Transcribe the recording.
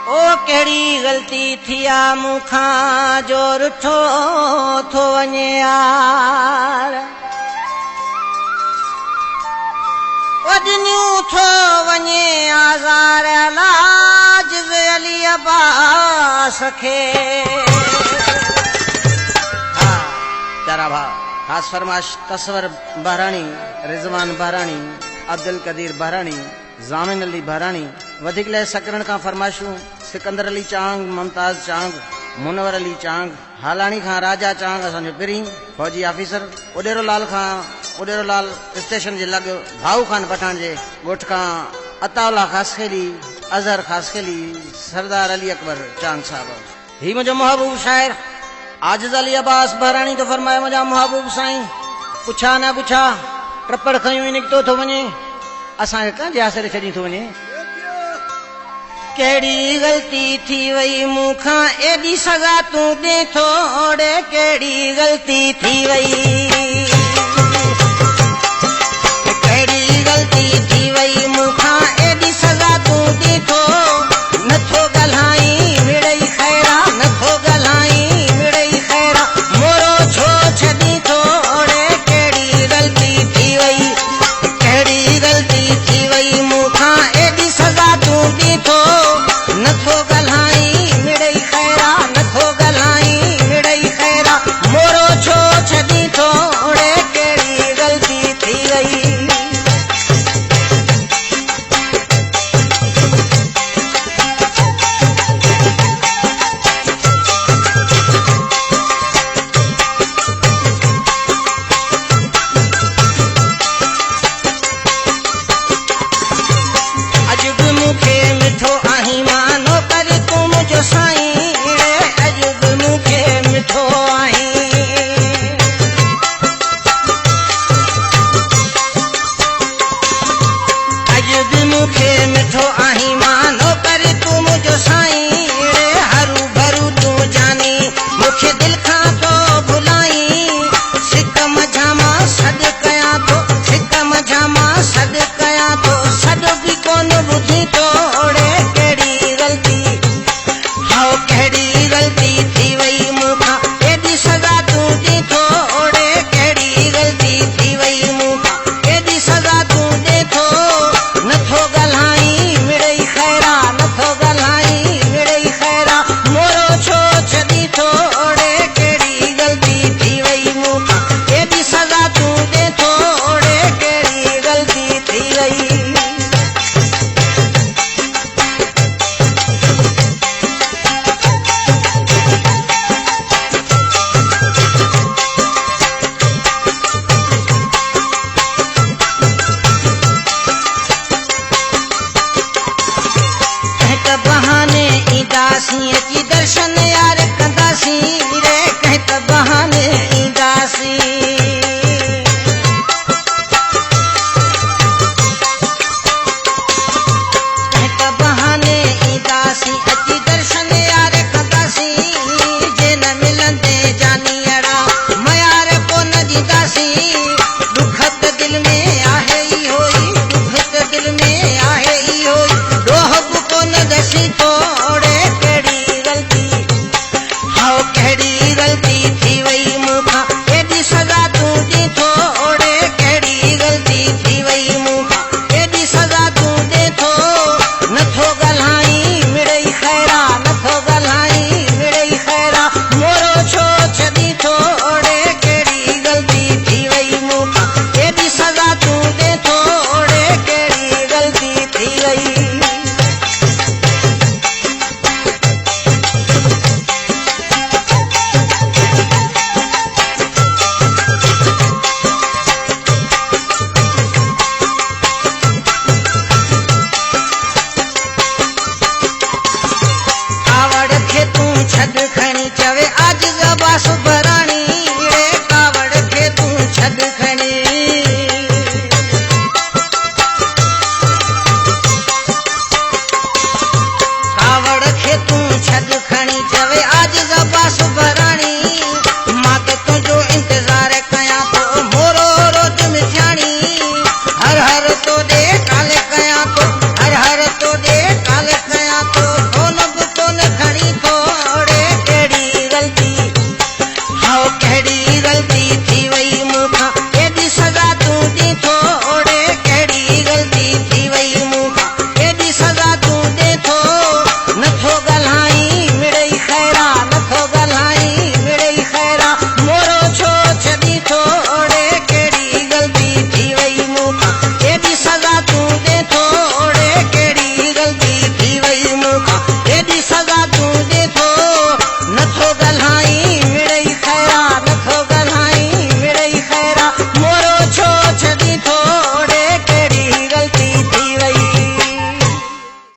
ओ कहिड़ी ग़लती थी आ मूंखां जो रुठो थो वञे यार वॾनियूं थो वञे आज़ार अलाज अली अब्बास खे हा प्यारा भाउ ख़ासि फरमाइश तस्वर बहराणी रिज़वान बहराणी अब्दुल कदीर बहराणी ज़ामिन अली बहराणी वधीक लाइ सकरण खां फरमाइशूं सिकंदर अली चांग मुमताज़ चांग मुनवर अली चांग हालाणी खां राजा चांग असांजो पिरीं फौजी ऑफिसर उडेरो लाल स्टेशन जे लॻ भाऊ खान पठान जे ॻोठ खां अताउल्ला ख़ासखेली अज़हर ख़ासखेली सरदार अली अकबर चांग साहब ही मुंहिंजो महबूब शाइर आजिज़ अली अब्बास बहराणी तो फरमाए मुंहिंजा महबूब साईं पुछा न पुछा टपड़ खयूं ई निकितो थो वञे असांखे कंहिंजे आसिरे छॾी थो वञे कहिड़ी ग़लती थी वई मूंखां एॾी सज़ा तूं ॾे थोड़े कहिड़ी ग़लती थी वई